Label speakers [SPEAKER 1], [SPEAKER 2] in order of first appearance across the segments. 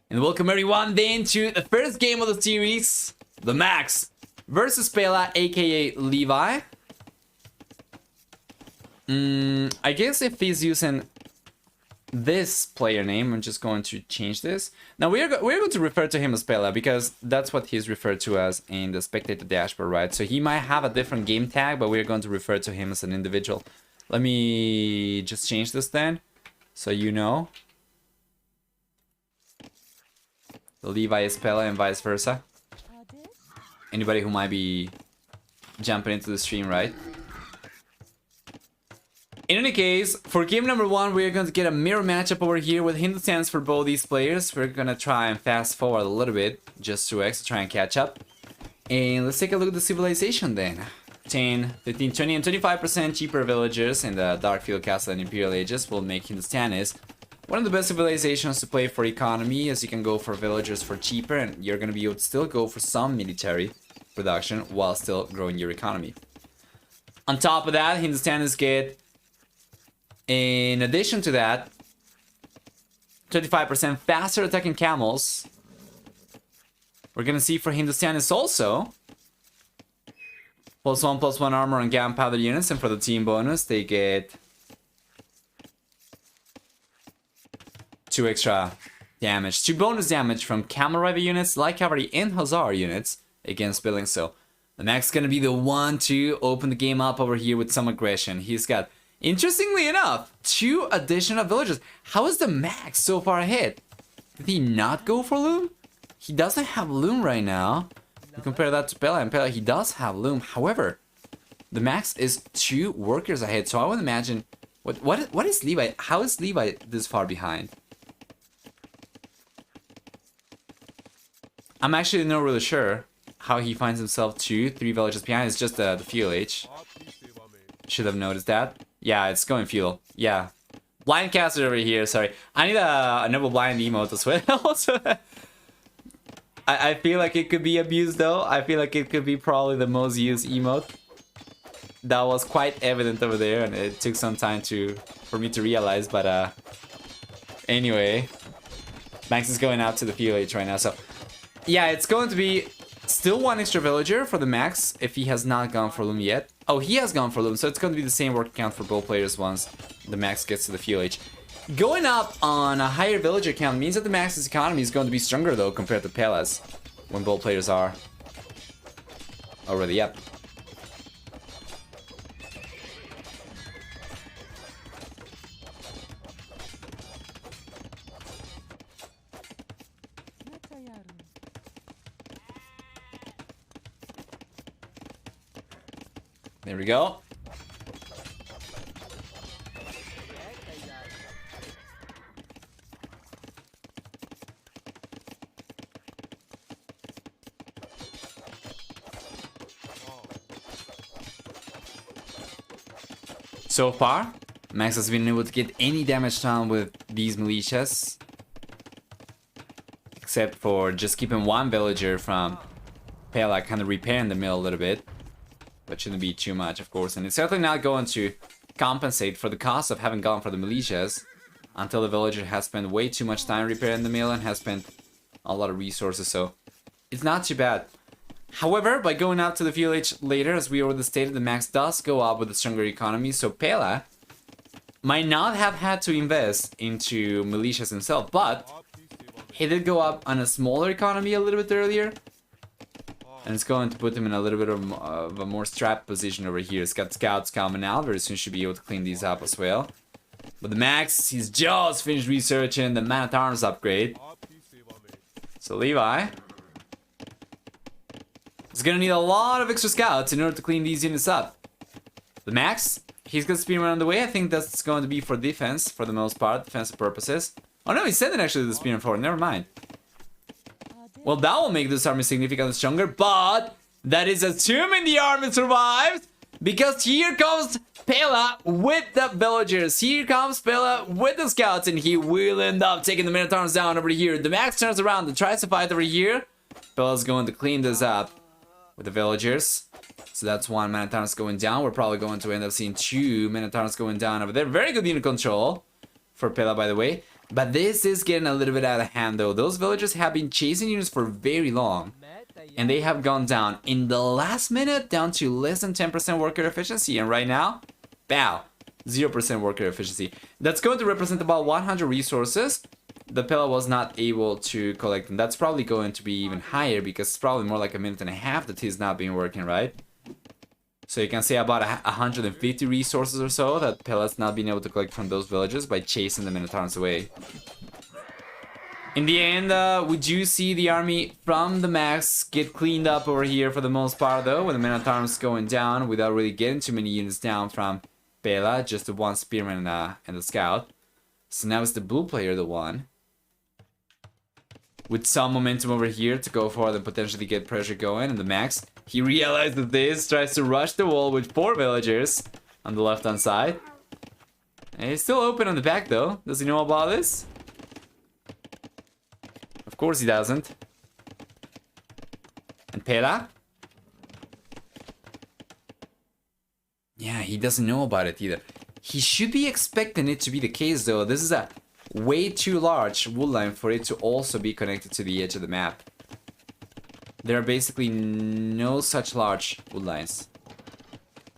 [SPEAKER 1] And welcome everyone then to the first game of the series, TheMax versus Pela, aka Levi. I guess if he's using this player name, I'm just going to change this. Now we're going to refer to him as Pela because that's what he's referred to as in the spectator dashboard, right? So he might have a different game tag, but we're going to refer to him as an individual. Let me just change this then, so you know. The Levi is Pela and vice versa. Anybody who might be jumping into the stream, right? In any case, for game number one, we're going to get a mirror matchup over here with Hindustans for both these players. We're going to try and fast forward a little bit, just 2x to try and catch up. And let's take a look at the civilization then. 10, 15, 20, and 25% cheaper villagers in the Darkfield Castle and Imperial Ages will make Hindustanis one of the best civilizations to play for economy, as you can go for villagers for cheaper and you're going to be able to still go for some military production while still growing your economy. On top of that, Hindustanis get, in addition to that, 25% faster attacking camels. We're going to see for Hindustanis also +1/+1 armor on gunpowder units, and for the team bonus they get 2 extra damage, 2 bonus damage from camel rider units, light cavalry, and hussar units against buildings. So TheMax is gonna be the one to open the game up over here with some aggression. He's got, interestingly enough, 2 additional villagers. How is TheMax so far ahead? Did he not go for loom? He doesn't have loom right now. You compare that to Pela, and Pela, he does have loom. However, TheMax is 2 workers ahead. So I would imagine, what is Levi? How is Levi this far behind? I'm actually not really sure how he finds himself 2, 3 villages behind. It's just the fuel age. Should have noticed that. Yeah, it's going fuel. Yeah. Blind caster over here, sorry. I need a noble blind emote as well. Also, I feel like it could be abused though. I feel like it could be probably the most used emote. That was quite evident over there, and it took some time for me to realize, but anyway. Max is going out to the fuel age right now, so yeah, it's going to be still 1 extra villager for TheMax if he has not gone for loom yet. Oh, he has gone for loom, so it's going to be the same work count for both players once TheMax gets to the fuel age. Going up on a higher villager count means that TheMax's economy is going to be stronger though compared to Pela's when both players are already up. There we go. So far, Max has been able to get any damage done with these militias, except for just keeping 1 villager from Pela kind of repairing the mill a little bit. But shouldn't be too much, of course, and it's certainly not going to compensate for the cost of having gone for the militias until the villager has spent way too much time repairing the mill and has spent a lot of resources, so it's not too bad. However, by going up to the fuel age later, as we already stated, TheMax does go up with a stronger economy, so Pela might not have had to invest into militias himself, but he did go up on a smaller economy a little bit earlier. And it's going to put him in a little bit of a more strapped position over here. He's got scouts coming out. Very soon should be able to clean these up as well. But TheMax, he's just finished researching the man-at-arms upgrade. So Levi is going to need a lot of extra scouts in order to clean these units up. TheMax, he's got Spearman on the way. I think that's going to be for defense for the most part, defensive purposes. Oh no, he's sending actually the Spearman forward. Never mind. Well, that will make this army significantly stronger, but that is assuming the army survives, because here comes Pela with the villagers. Here comes Pela with the scouts, and he will end up taking the Minotaurs down over here. TheMax turns around and tries to fight over here. Pela's going to clean this up with the villagers. So that's 1 Minotaurs going down. We're probably going to end up seeing 2 Minotaurs going down over there. Very good unit control for Pela, by the way. But this is getting a little bit out of hand though. Those villagers have been chasing units for very long. And they have gone down in the last minute down to less than 10% worker efficiency. And right now, bow, 0% worker efficiency. That's going to represent about 100 resources. The Pela was not able to collect them. That's probably going to be even higher because it's probably more like a minute and a half that he's not been working, right? So you can say about 150 resources or so that Pela's not been able to collect from those villages by chasing the Minotaurs away. In the end, we do see the army from TheMax get cleaned up over here for the most part though, with the Minotaurs going down without really getting too many units down from Pela, just the one spearman and the scout. So now it's the blue player, the one. With some momentum over here to go forward and potentially get pressure going, and TheMax, he realizes this, tries to rush the wall with 4 villagers on the left-hand side. And he's still open on the back though. Does he know about this? Of course he doesn't. And Pela? Yeah, he doesn't know about it either. He should be expecting it to be the case though. This is a way too large woodline for it to also be connected to the edge of the map. There are basically no such large woodlines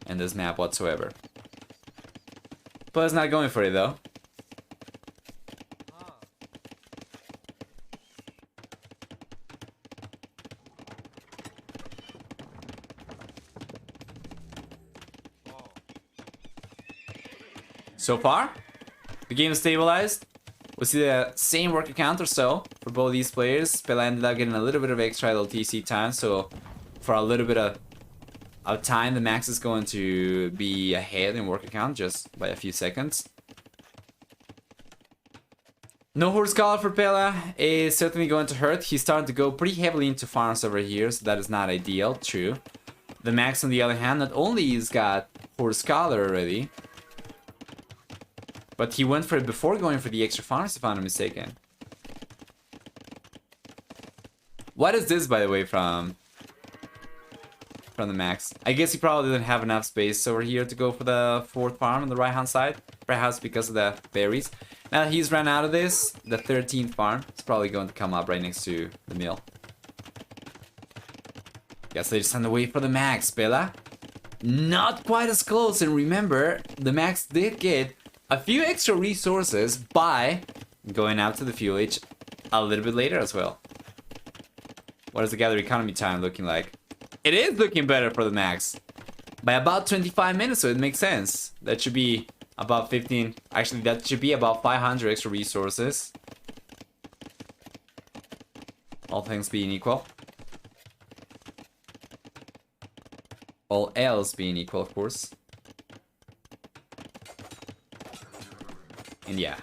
[SPEAKER 1] in this map whatsoever. Pela's not going for it though. So far, the game is stabilized. We see the same worker count or so for both these players. Pela ended up getting a little bit of extra LTC time, so for a little bit of time, TheMax is going to be ahead in worker count just by a few seconds. No horse collar for Pela is certainly going to hurt. He's starting to go pretty heavily into farms over here, so that is not ideal, true. TheMax, on the other hand, not only he's got horse collar already, but he went for it before going for the extra farms, if I'm not mistaken. What is this, by the way, from TheMax? I guess he probably didn't have enough space over here to go for the 4th farm on the right-hand side. Perhaps because of the berries. Now that he's ran out of this, the 13th farm is probably going to come up right next to the mill. Guess they just send away for TheMax, Pela. Not quite as close, and remember, TheMax did get a few extra resources by going out to the fuel age a little bit later as well. What is the gather economy time looking like? It is looking better for TheMax by about 25 minutes, so it makes sense. That should be about 15. Actually, that should be about 500 extra resources. All things being equal. All else being equal, of course. And yeah.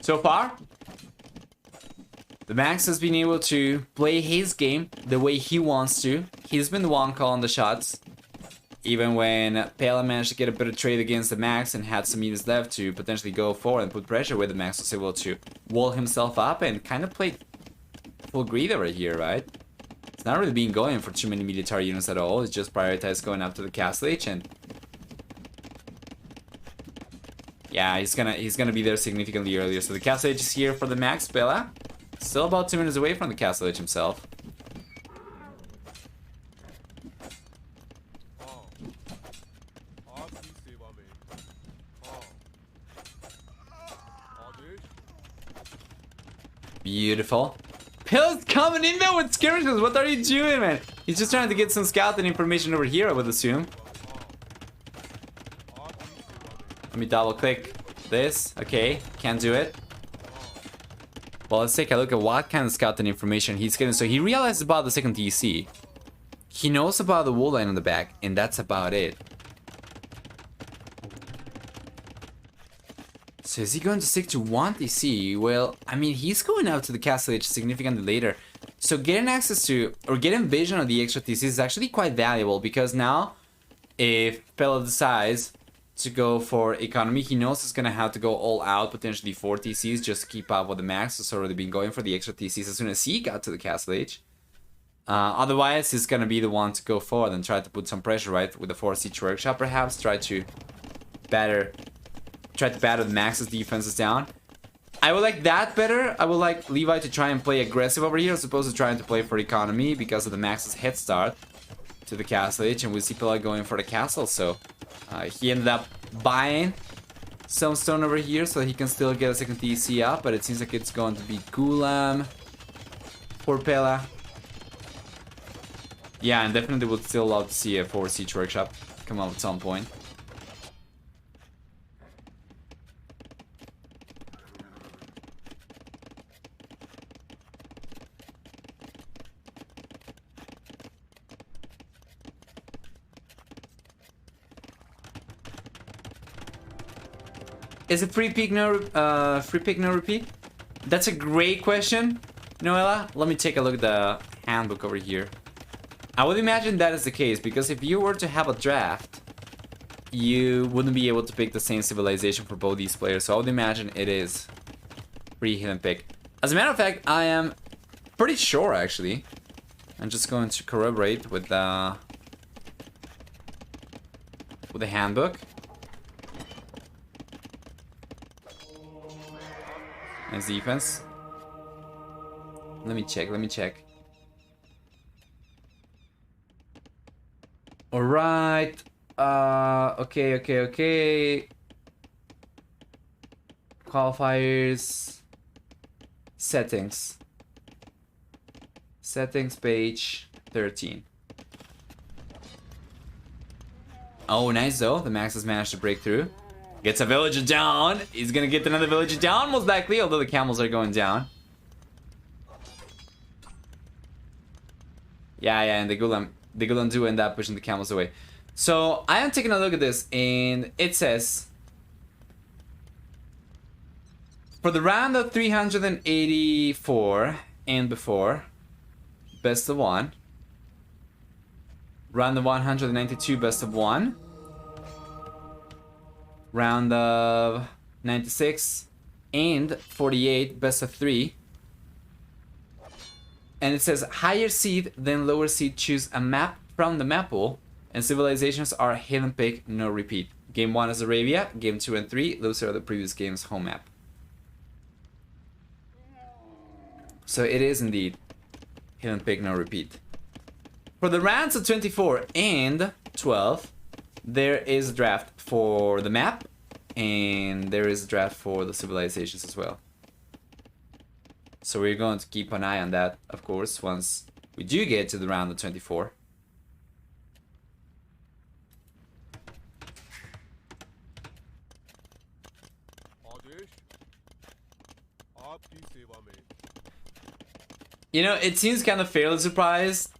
[SPEAKER 1] So far, TheMax has been able to play his game the way he wants to. He's been the one calling the shots. Even when Pela managed to get a better trade against TheMax and had some units left to potentially go forward and put pressure, where TheMax was able to wall himself up and kind of play full greed over here, right? It's not really been going for too many military units at all. It's just prioritized going up to the castle age, and yeah, he's gonna be there significantly earlier. So the castle age is here for TheMax. Pela still about 2 minutes away from the castle age himself. Beautiful. Pela's coming in there with skirmishes. What are you doing, man? He's just trying to get some scouting information over here, I would assume. Let me double click this. Okay, can't do it. Well, let's take a look at what kind of scouting information he's getting. So he realizes about the second TC. He knows about the wall line on the back, and that's about it. So is he going to stick to one TC? Well, I mean, he's going out to the castle age significantly later. So getting access to, or getting vision of the extra TCs is actually quite valuable, because now if Pela decides to go for economy, he knows he's gonna have to go all out, potentially 4 TCs just to keep up with the max. He's already been going for the extra TCs as soon as he got to the castle age. Otherwise, he's gonna be the one to go forward and try to put some pressure, right, with the 4 siege workshop, perhaps try to batter the Max's defenses down. I would like that better. I would like Levi to try and play aggressive over here as opposed to trying to play for economy because of the Max's head start to the castle age, and we see Pela going for the castle. So he ended up buying some stone over here so he can still get a second TC up, but it seems like it's going to be Gulam for Pela. Yeah, and definitely would still love to see a 4 siege workshop come up at some point. Is it free pick no repeat? That's a great question, Noella. Let me take a look at the handbook over here. I would imagine that is the case, because if you were to have a draft, you wouldn't be able to pick the same civilization for both these players. So I would imagine it is free hidden pick. As a matter of fact, I am pretty sure actually. I'm just going to corroborate with the handbook. Nice defense. Let me check. Alright. Okay. Qualifiers. Settings. Settings page 13. Oh, nice though. The Max has managed to break through. Gets a villager down. He's gonna get another villager down, most likely, although the camels are going down. Yeah, and the Gulam do end up pushing the camels away. So I am taking a look at this, and it says for the round of 384 and before, best of 1. Round of 192, best of 1. Round of 96 and 48, best of 3. And it says higher seed than lower seed choose a map from the map pool, and civilizations are hidden pick, no repeat. Game 1 is Arabia, game 2 and 3, those are the previous game's home map. So it is indeed hidden pick, no repeat. For the rounds of 24 and 12, there is a draft for the map, and there is a draft for the civilizations as well. So we're going to keep an eye on that, of course, once we do get to the round of 24. You know, it seems kind of fairly surprised.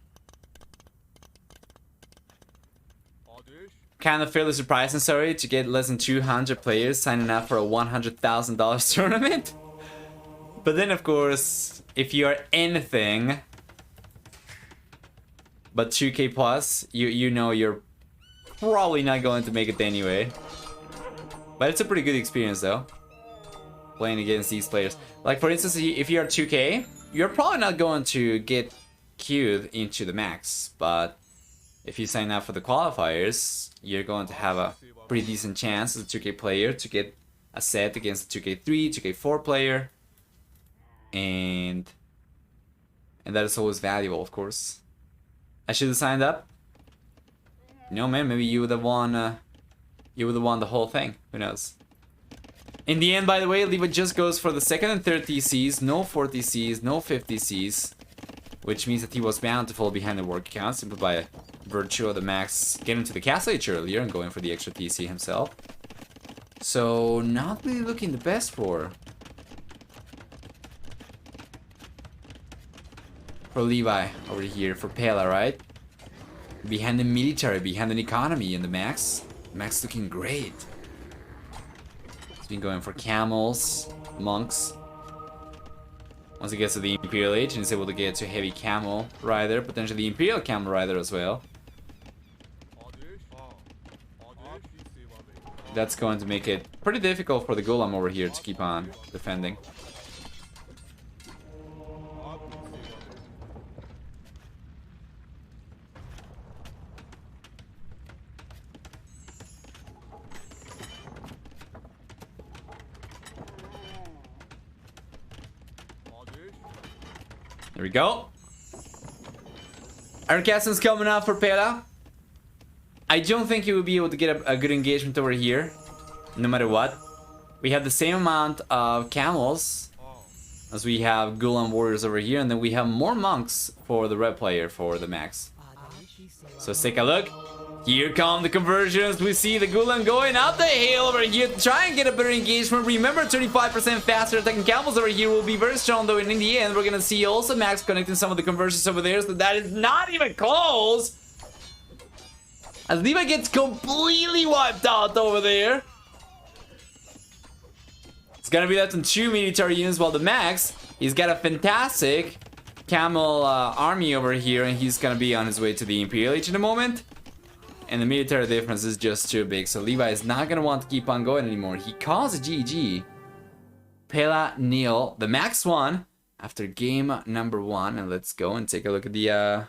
[SPEAKER 1] Sorry, to get less than 200 players signing up for a $100,000 tournament. But then, of course, if you are anything but 2K plus, you know you're probably not going to make it anyway. But it's a pretty good experience, though, playing against these players. Like, for instance, if you're 2K, you're probably not going to get queued into the max, but if you sign up for the qualifiers, you're going to have a pretty decent chance as a 2K player to get a set against a 2K3, 2K4 player. And that is always valuable, of course. I should have signed up. No, man, maybe you would have won the whole thing. Who knows? In the end, by the way, Levi just goes for the second and third TCs, no 4 TCs, no 5 TCs, which means that he was bountiful behind the work count simply by virtue of the Max getting to the castle age earlier and going for the extra TC himself. So, not really looking the best for Levi over here, for Pela, right? Behind the military, behind an economy in the Max. Max looking great. He's been going for camels, monks. Once he gets to the Imperial Age and is able to get to Heavy Camel Rider, potentially Imperial Camel Rider as well. That's going to make it pretty difficult for the Golem over here to keep on defending. There we go. Iron Castle's coming out for Pela. I don't think he will be able to get a good engagement over here, no matter what. We have the same amount of camels as we have Golem warriors over here, and then we have more monks for the red player for the max. So let's take a look. Here come the conversions. We see the Golem going up the hill over here to try and get a better engagement. Remember, 35% faster attacking camels over here will be very strong, though, and in the end, we're gonna see also Max connecting some of the conversions over there, so that is not even close. As Levi gets completely wiped out over there. It's gonna be left on 2 military units, while the Max, he's got a fantastic camel army over here, and he's gonna be on his way to the Imperial Age in a moment. And the military difference is just too big, so Levi is not gonna want to keep on going anymore. He calls a GG. Pela nil. The Max won after game number 1, and let's go and take a look at the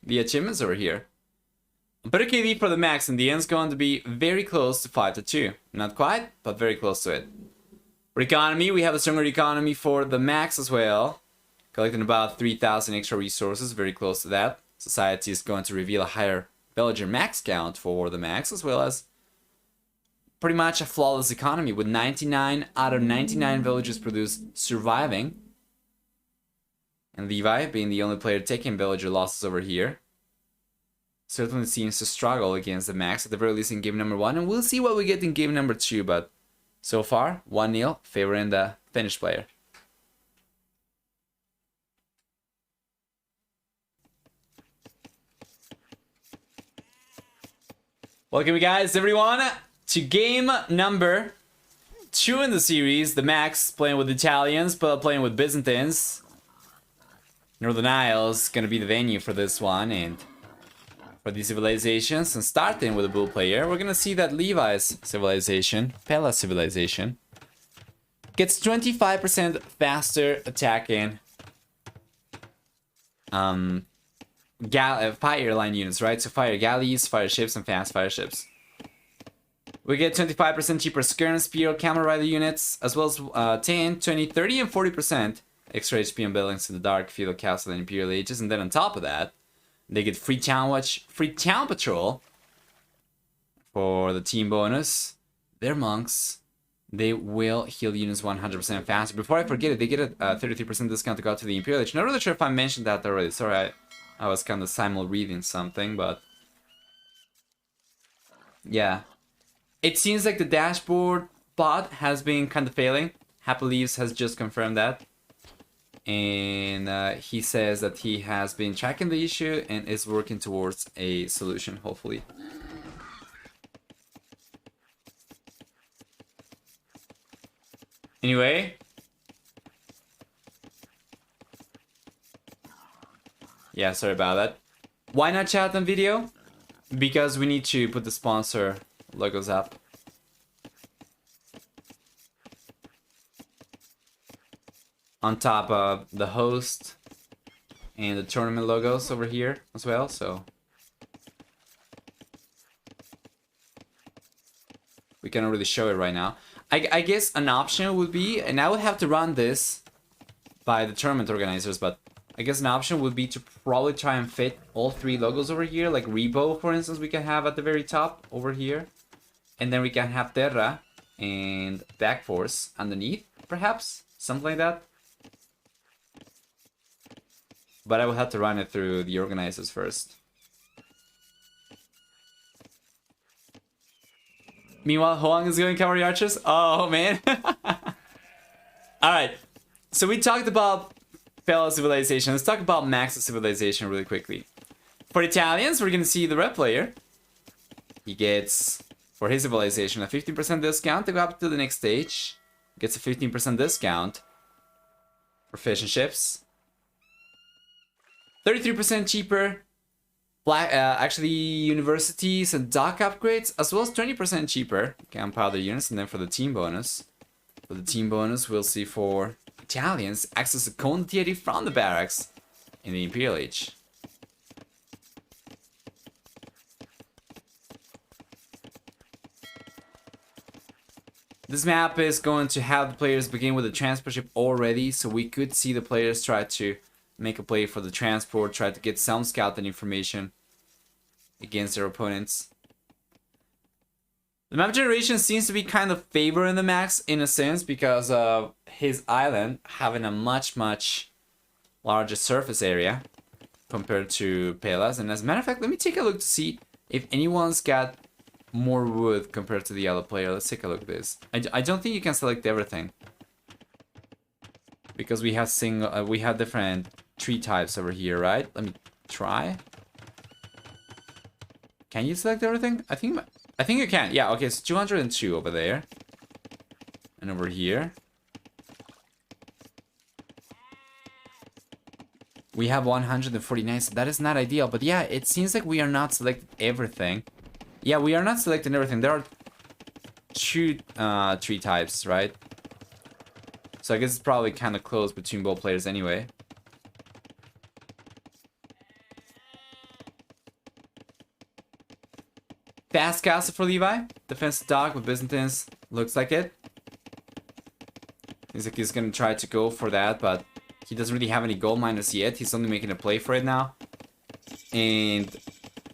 [SPEAKER 1] achievements over here. A better KD for the Max, and the end's going to be very close to 5-2. Not quite, but very close to it. For economy, we have a stronger economy for the Max as well. Collecting about 3,000 extra resources, very close to that. Society is going to reveal a higher villager max count for the Max, as well as pretty much a flawless economy with 99 out of 99 villagers produced surviving. And Levi being the only player taking villager losses over here. Certainly seems to struggle against the Max, at the very least in game number 1. And we'll see what we get in game number 2, but so far, 1-0 favoring the Finnish player. Welcome, guys, everyone, to game number 2 in the series. The Max playing with Italians, but playing with Byzantines. Northern Isles gonna be the venue for this one, and for these civilizations. And starting with a bull player, we're gonna see that Levi's civilization, Pela civilization, gets 25% faster attacking fire line units, right? So fire galleys, fire ships, and fast fire ships. We get 25% cheaper Skirn, Spear, Camel Rider units, as well as 10, 20, 30, and 40% extra HP on buildings in the Dark, Feudal Castle, and Imperial Ages. And then on top of that, they get free town watch, free town patrol for the team bonus. Their monks, they will heal units 100% faster. Before I forget it, they get a 33% discount to go to the Imperial Age. Not really sure if I mentioned that already. Sorry, I was kind of simul reading something, but yeah. It seems like the dashboard bot has been kind of failing. Happy Leaves has just confirmed that. And he says that he has been tracking the issue and is working towards a solution, hopefully. Anyway. Yeah, sorry about that. Why not chat on video? Because we need to put the sponsor logos up. On top of the host and the tournament logos over here as well, so we cannot really show it right now. I guess an option would be, and I would have to run this by the tournament organizers, but I guess an option would be to probably try and fit all 3 logos over here, like Rebo, for instance, we can have at the very top over here. And then we can have Terra and Backforce underneath, perhaps, something like that. But I will have to run it through the organizers first. Meanwhile, Hoang is going cavalry archers. Oh, man. Alright. So we talked about Pela civilization. Let's talk about Max's civilization really quickly. For Italians, we're going to see the red player. He gets, for his civilization, a 15% discount to go up to the next stage. Gets a 15% discount Proficient ships. 33% cheaper. Actually, universities and dock upgrades, as well as 20% cheaper gunpowder units. And then for the team bonus, we'll see for Italians access to condottieri from the barracks in the Imperial Age. This map is going to have the players begin with a transport ship already, so we could see the players try to make a play for the transport, try to get some scouting information against their opponents. The map generation seems to be kind of favoring the Max in a sense because of his island having a much larger surface area compared to Pela's. And as a matter of fact, let me take a look to see if anyone's got more wood compared to the other player. Let's take a look at this. I don't think you can select everything because we have different tree types over here, right? Let me try. Can you select everything? I think you can. Yeah, okay, so 202 over there. And over here we have 149, so that is not ideal. But yeah, it seems like we are not selecting everything. Yeah, we are not selecting everything. There are two tree types, right? So I guess it's probably kind of close between both players anyway. Fast castle for Levi. Defensive dock with Byzantines. Looks like it. He's like he's gonna try to go for that, but he doesn't really have any gold miners yet. He's only making a play for it now. And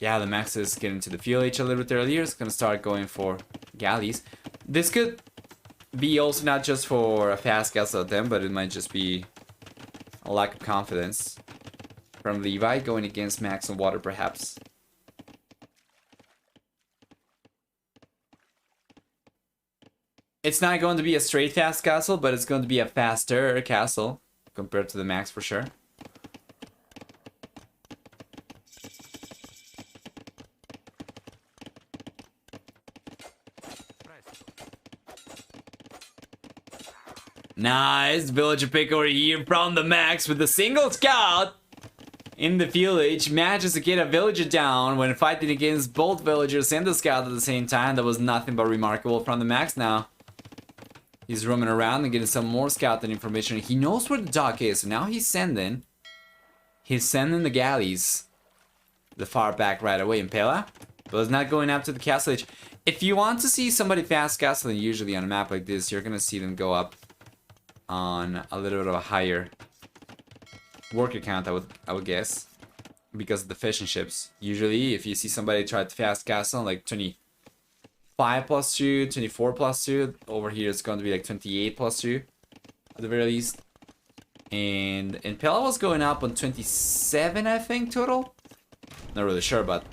[SPEAKER 1] yeah, the Max is getting to the fuel H a little bit earlier. It's gonna start going for galleys. This could be also not just for a fast castle attempt, but it might just be a lack of confidence from Levi going against Max on water, perhaps. It's not going to be a straight fast castle, but it's going to be a faster castle compared to the Max for sure. Nice villager pick over here from the Max with a single scout in the village. Manages to get a villager down when fighting against both villagers and the scout at the same time. That was nothing but remarkable from the Max. Now he's roaming around and getting some more scouting information. He knows where the dock is, so now he's sending the galleys the far back right away in Pela. But it's not going up to the castle edge. If you want to see somebody fast castling, usually on a map like this, you're gonna see them go up on a little bit of a higher worker count, I would guess, because of the fishing ships. Usually, if you see somebody try to fast castle like 25 plus 2, 24 plus 2, over here it's going to be like 28 plus 2 at the very least. And Pela was going up on 27, I think, total. Not really sure, but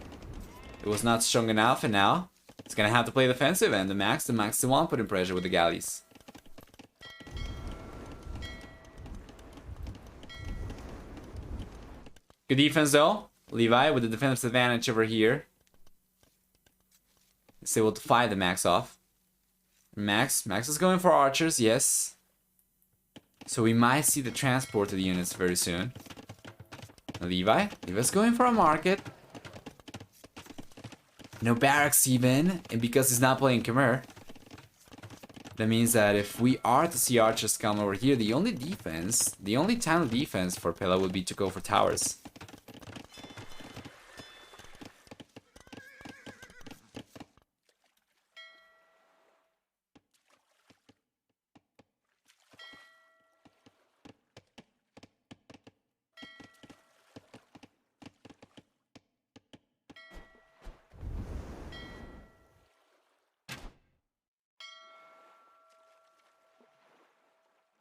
[SPEAKER 1] it was not strong enough, and now it's gonna have to play defensive, and the Max the one putting pressure with the galleys. Good defense though. Levi with the defensive advantage over here. Is able to fight the Max off. Max is going for archers, yes. So we might see the transport of the units very soon. Levi's going for a market. No barracks even, and because he's not playing Khmer, that means that if we are to see archers come over here, the only time of defense for Pela would be to go for towers.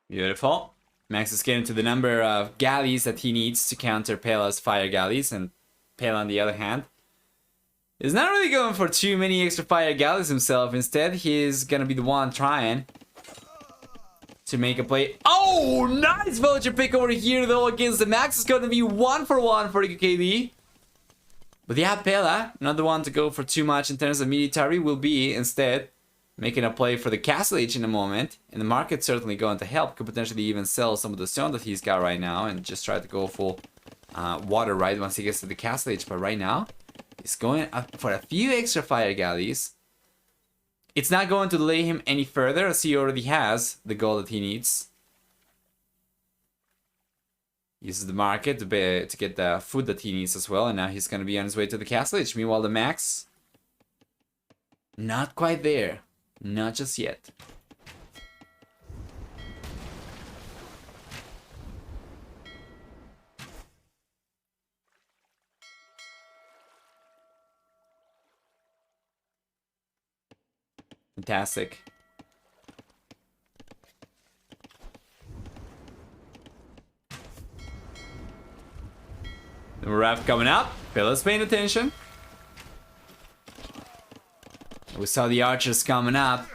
[SPEAKER 1] Beautiful. Max is getting to the number of galleys that he needs to counter Pela's fire galleys, and Pela, on the other hand, is not really going for too many extra fire galleys himself. Instead, he's gonna be the one trying to make a play. Oh, nice villager pick over here though against the Max. Is gonna be 1-for-1 for the KD. But yeah, Pela, not the one to go for too much in terms of military, will be instead making a play for the Castle Age in a moment. And the market's certainly going to help. Could potentially even sell some of the stone that he's got right now and just try to go full water right once he gets to the Castle Age. But right now, he's going up for a few extra fire galleys. It's not going to delay him any further as he already has the gold that he needs. Uses the market to get the food that he needs as well. And now he's going to be on his way to the Castle Age. Meanwhile, the Max, not quite there. Not just yet. Fantastic. The ref coming up. Pela's paying attention. We saw the archers coming up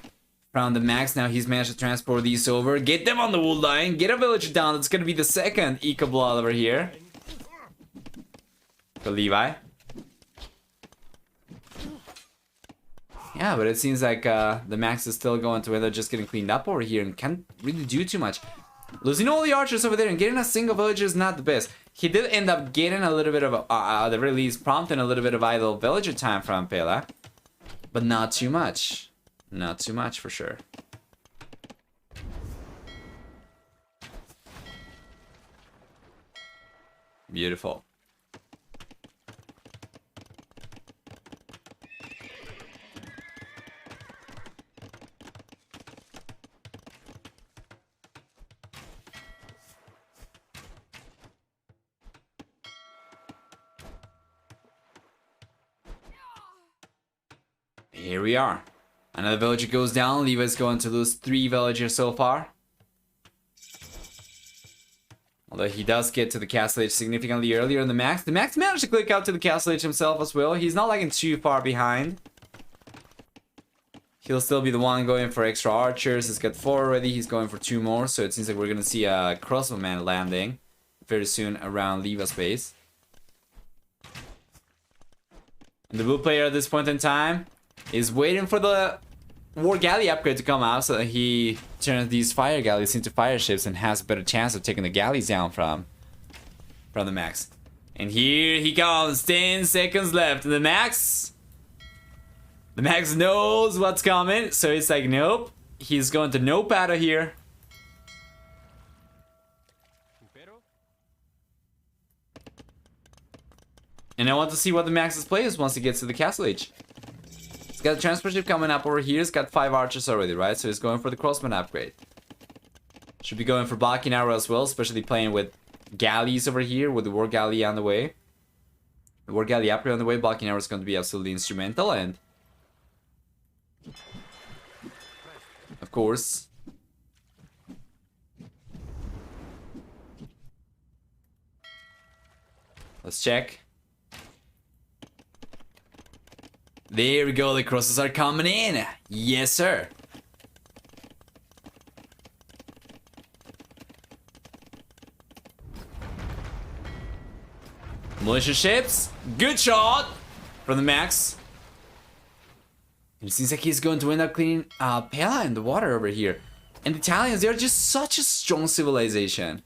[SPEAKER 1] from the Max. Now he's managed to transport these over. Get them on the wood line. Get a villager down. That's going to be the second Eco Blood over here. For Levi. Yeah, but it seems like the Max is still going to either just getting cleaned up over here and can't really do too much. Losing all the archers over there and getting a single villager is not the best. He did end up getting a little bit of, at the very least, prompting a little bit of idle villager time from Pela. But not too much. Not too much for sure. Beautiful. Here we are. Another villager goes down. Levi's going to lose 3 villagers so far. Although he does get to the Castle Age significantly earlier than the Max. The Max managed to click out to the Castle Age himself as well. He's not lagging too far behind. He'll still be the one going for extra archers. He's got 4 already. He's going for 2 more. So it seems like we're going to see a crossbowman landing very soon around Levi's base. And the blue player at this point in time is waiting for the War Galley upgrade to come out so that he turns these fire galleys into fire ships and has a better chance of taking the galleys down from the Max. And here he comes, 10 seconds left. And the Max knows what's coming, so it's like, nope. He's going to nope out of here. And I want to see what the Max's play is once he gets to the Castle Age. He's got a transport ship coming up over here. He's got 5 archers already, right? So he's going for the crossbow upgrade. Should be going for blocking arrow as well, especially playing with galleys over here with the war galley on the way. The war galley upgrade on the way. Blocking arrow is going to be absolutely instrumental, and of course, let's check. There we go, the crosses are coming in. Yes, sir. Militia ships. Good shot from the Max. It seems like he's going to end up cleaning Pela in the water over here. And the Italians, they're just such a strong civilization.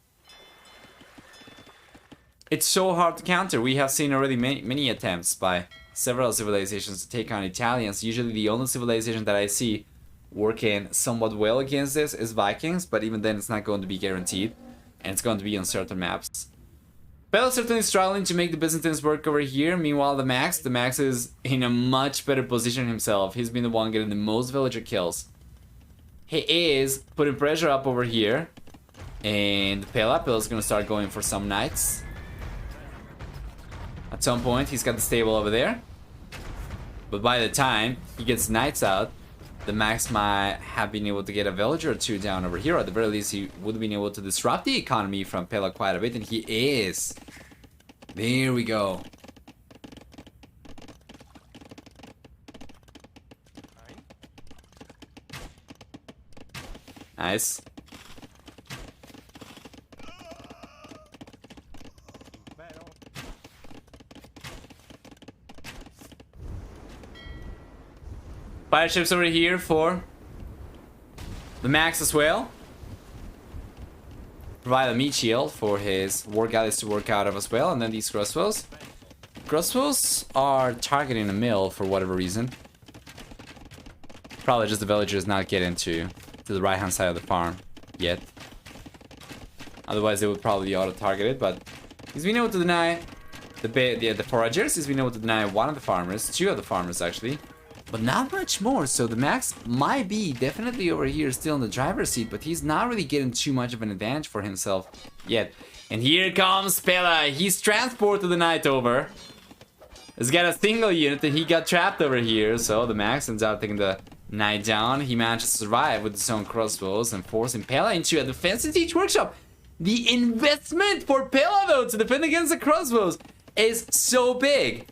[SPEAKER 1] It's so hard to counter. We have seen already many attempts by several civilizations to take on Italians. Usually the only civilization that I see working somewhat well against this is Vikings, but even then it's not going to be guaranteed, and it's going to be on certain maps. Pela's certainly struggling to make the Byzantines work over here. Meanwhile, the Max is in a much better position himself. He's been the one getting the most villager kills. He is putting pressure up over here, and Pela's gonna start going for some knights. At some point, he's got the stable over there. But by the time he gets knights out, the Max might have been able to get a villager or 2 down over here. At the very least, he would have been able to disrupt the economy from Pela quite a bit, and he is. There we go. Nice. Fire ships over here for the Max as well. Provide a meat shield for his war galleys to work out of as well. And then these crossbows. Crossbows are targeting a mill for whatever reason. Probably just the villagers not getting to the right hand side of the farm yet. Otherwise they would probably auto-target it, but he's been able to deny the foragers. He's been able to deny one of the farmers, two of the farmers actually, but not much more. So the Max might be definitely over here still in the driver's seat, but he's not really getting too much of an advantage for himself yet. And here comes Pela. He's transported the knight over. He's got a single unit and he got trapped over here, so the Max ends up taking the knight down. He manages to survive with his own crossbows and forcing Pela into a defensive siege workshop. The investment for Pela though to defend against the crossbows is so big.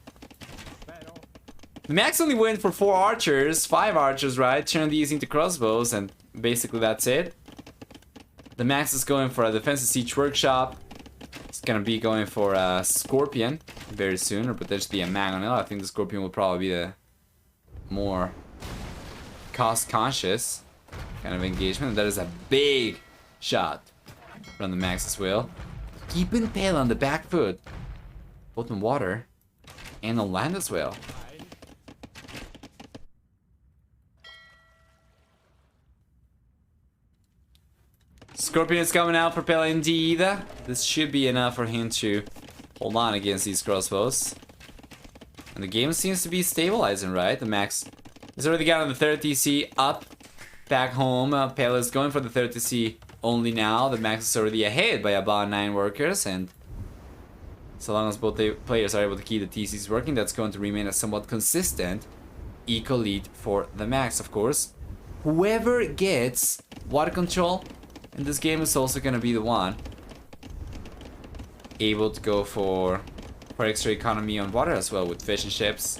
[SPEAKER 1] The Max only went for 4 archers, 5 archers, right? Turn these into crossbows and basically that's it. The Max is going for a defensive siege workshop. It's gonna be going for a Scorpion very soon, or potentially a Mangonel. I think the Scorpion will probably be the more cost-conscious kind of engagement. And that is a big shot from the Max as well. Keeping Pela on the back foot, both in water and on land as well. Scorpion is coming out for Pela indeed. This should be enough for him to hold on against these crossbows. And the game seems to be stabilizing, right? The Max has already gotten the third TC up back home. Pela is going for the third TC only now. The Max is already ahead by about 9 workers, and so long as both the players are able to keep the TCs working, that's going to remain a somewhat consistent eco lead for the Max, of course. Whoever gets water control in this game is also going to be the one able to go for extra economy on water as well with fishing ships.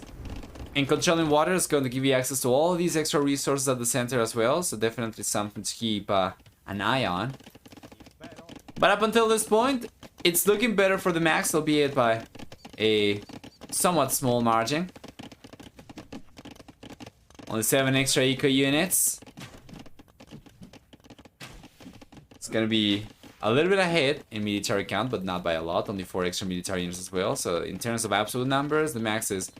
[SPEAKER 1] And controlling water is going to give you access to all these extra resources at the center as well, so definitely something to keep an eye on. But up until this point, it's looking better for the Max, albeit by a somewhat small margin. Only 7 extra eco units. It's gonna be a little bit ahead in military count, but not by a lot. Only 4 extra military units as well. So in terms of absolute numbers, the Max is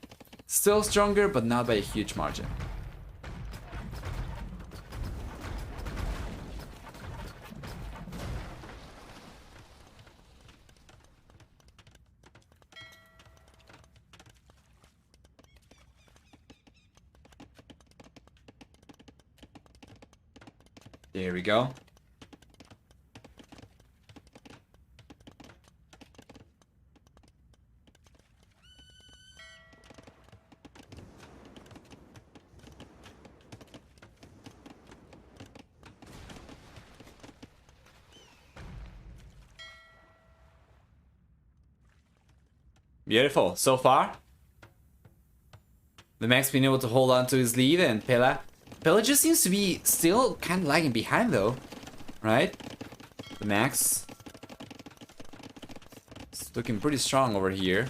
[SPEAKER 1] still stronger, but not by a huge margin. There we go. Beautiful. So far, the Max been able to hold on to his lead, and Pela just seems to be still kind of lagging behind though, right? The Max is looking pretty strong over here,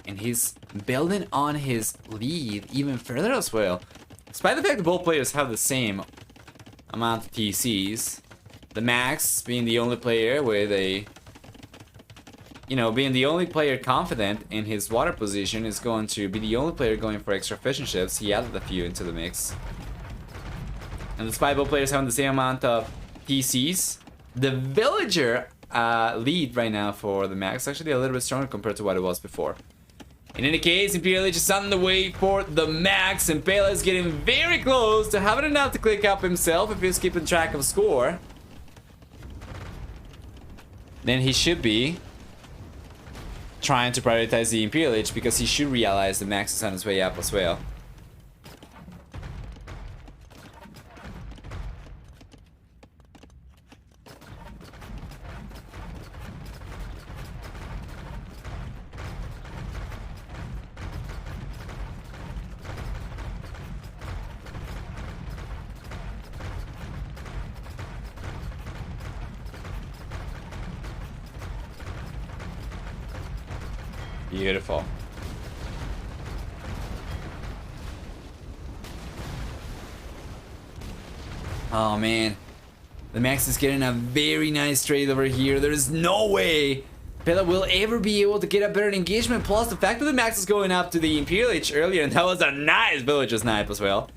[SPEAKER 1] and he's building on his lead even further as well. Despite the fact that both players have the same amount of TCs, the Max being the only player with a, being the only player confident in his water position is going to be the only player going for extra fishing ships. He added a few into the mix. And despite both players having the same amount of TCs, the villager lead right now for the Max is actually a little bit stronger compared to what it was before. In any case, Imperial Age is on the way for the Max, and Pela is getting very close to having enough to click up himself if he's keeping track of score. Then he should be trying to prioritize the Imperial Age, because he should realize the Max is on his way up as well. Beautiful. Oh man, the Max is getting a very nice trade over here. There's no way Pela will ever be able to get a better engagement. Plus the fact that the Max is going up to the Imperial H earlier, and that was a nice villager snipe as well.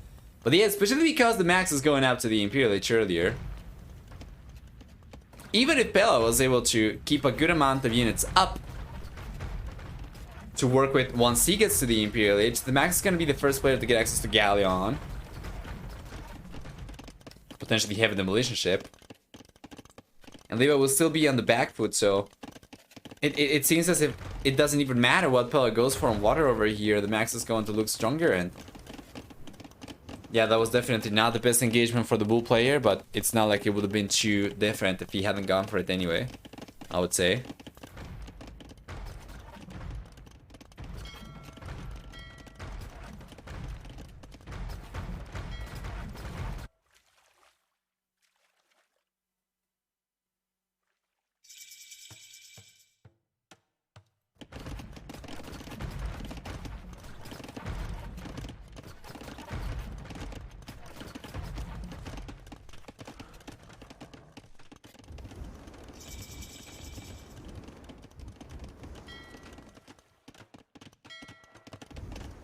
[SPEAKER 1] But yeah, especially because the Max is going up to the Imperial H earlier. Even if Pela was able to keep a good amount of units up to work with once he gets to the Imperial Age, the Max is going to be the first player to get access to Galleon. Potentially have a demolition ship. And Leva will still be on the back foot, so it seems as if it doesn't even matter what Pela goes for on water over here. The Max is going to look stronger, and yeah, that was definitely not the best engagement for the Bull player, but it's not like it would have been too different if he hadn't gone for it anyway, I would say.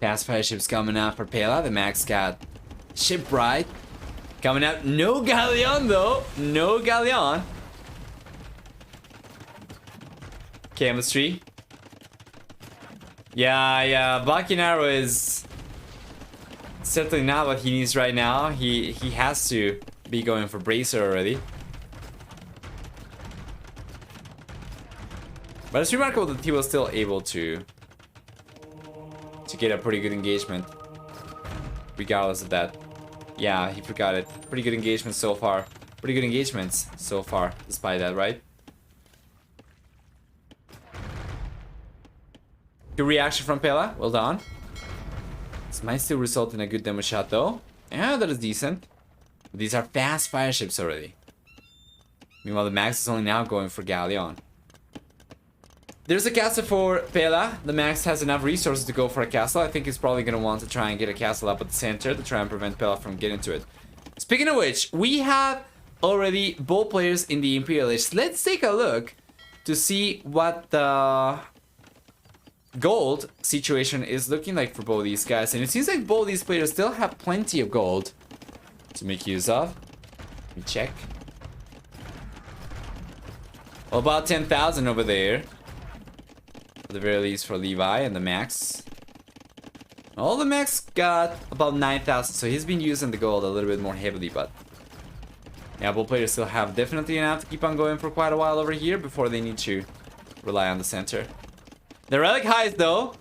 [SPEAKER 1] Fast fire ships coming out for Pela. The Max got Shipwright coming out. No Galleon though. No Galleon. Chemistry. Yeah. Bakinaro is certainly not what he needs right now. He has to be going for Bracer already. But it's remarkable that he was still able to get a pretty good engagement regardless of that. Yeah, he forgot it. Pretty good engagement so far. Pretty good engagements so far despite that, right? Good reaction from Pela. Well done. This might still result in a good demo shot though. Yeah, that is decent. These are fast fire ships already. Meanwhile, the Max is only now going for Galleon. There's a castle for Pela. The Max has enough resources to go for a castle. I think he's probably going to want to try and get a castle up at the center to try and prevent Pela from getting to it. Speaking of which, we have already both players in the Imperial Age. Let's take a look to see what the gold situation is looking like for both these guys. And it seems like both these players still have plenty of gold to make use of. Let me check. Well, about 10,000 over there. At the very least for Levi and the Max. All the Max got about 9,000, so he's been using the gold a little bit more heavily, but yeah, both players still have definitely enough to keep on going for quite a while over here before they need to rely on the center. The relic highs though.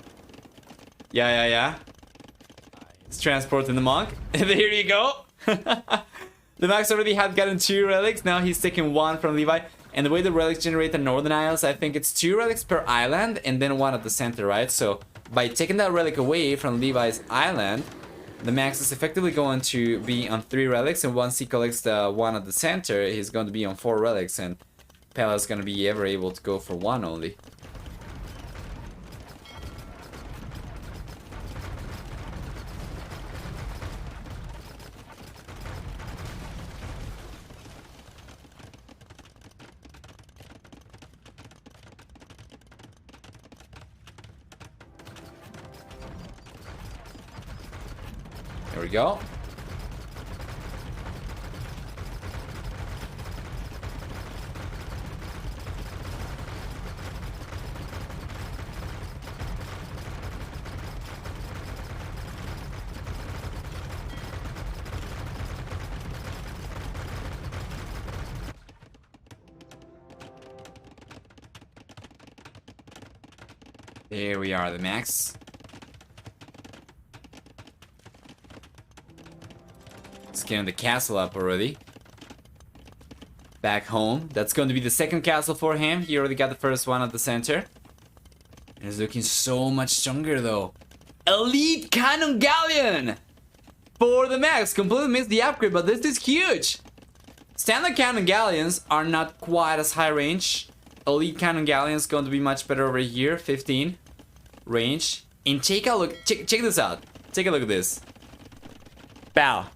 [SPEAKER 1] Yeah. It's transporting the monk. There you go. The Max already had gotten 2 relics, now he's taking 1 from Levi. And the way the relics generate the Northern Isles, I think it's 2 relics per island and then 1 at the center, right? So by taking that relic away from Levi's island, the Max is effectively going to be on 3 relics, and once he collects the 1 at the center, he's going to be on 4 relics, and Pela is going to be ever able to go for 1 only. There we go. There we are, the Max. Let's get the castle up already. Back home. That's going to be the second castle for him. He already got the first one at the center. And it's looking so much stronger though. Elite Cannon Galleon! For the Max. Completely missed the upgrade, but this is huge. Standard Cannon Galleons are not quite as high range. Elite Cannon Galleon is going to be much better over here. 15 range. And take a look. Check this out. Take a look at this. Bow.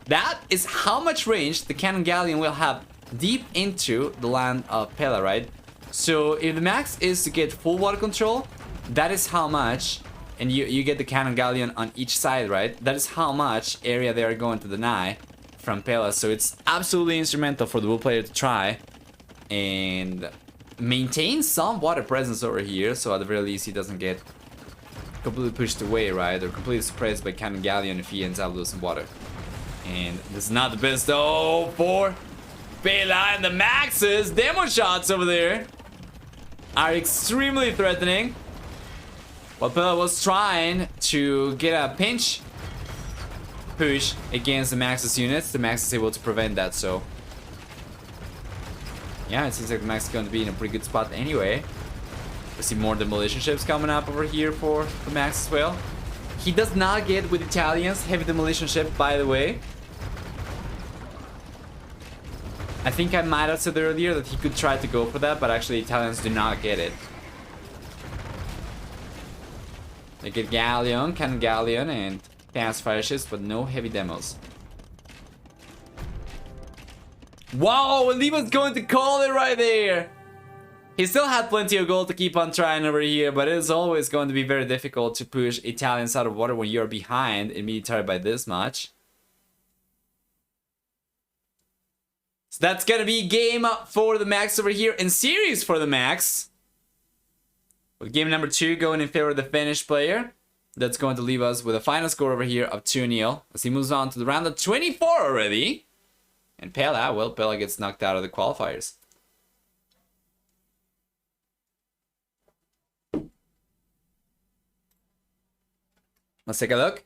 [SPEAKER 1] That is how much range the cannon galleon will have deep into the land of Pela, right? So if the max is to get full water control, that is how much, and you get the cannon galleon on each side, right? That is how much area they are going to deny from Pela. So it's absolutely instrumental for the blue player to try and maintain some water presence over here, so at the very least he doesn't get completely pushed away, right? Or completely suppressed by cannon galleon if he ends up losing water. And this is not the best though for Pela, and the Max's demo shots over there are extremely threatening. While Pela was trying to get a pinch push against the Max's units, the Max is able to prevent that, so yeah, it seems like the Max is going to be in a pretty good spot anyway. We see more demolition ships coming up over here for the Max as well. He does not get with Italians heavy demolition ship, by the way. I think I might have said earlier that he could try to go for that, but actually Italians do not get it. They get Galleon, Cannon Galleon, and fast fire ships, but no heavy demos. Wow, Oliva's going to call it right there! He still had plenty of gold to keep on trying over here, but it is always going to be very difficult to push Italians out of water when you're behind in military by this much. So that's gonna be game for the Max over here, and series for the Max. With game number 2 going in favor of the Finnish player. That's going to leave us with a final score over here of 2-0 as he moves on to the round of 24 already. And Pela, well, Pela gets knocked out of the qualifiers. Let's take a look.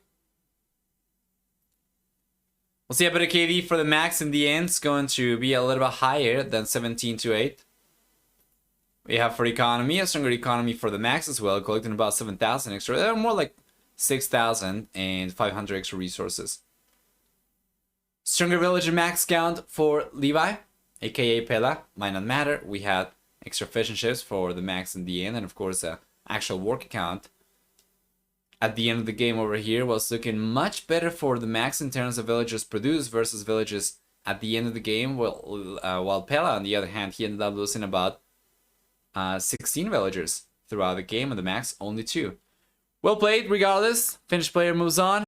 [SPEAKER 1] We'll see a bit of KV for the Max in the end. It's going to be a little bit higher than 17 to 8. We have for economy, a stronger economy for the Max as well, collecting about 7,000 extra. They're more like 6,500 extra resources. Stronger villager max count for Levi, aka Pela, might not matter. We had extra fishing ships for the Max in the end, and of course, actual work account at the end of the game over here was looking much better for the Max in terms of villagers produced versus villagers at the end of the game. Well, while Pela, on the other hand, he ended up losing about 16 villagers throughout the game, and the Max only 2. Well played, regardless. Finnish player moves on.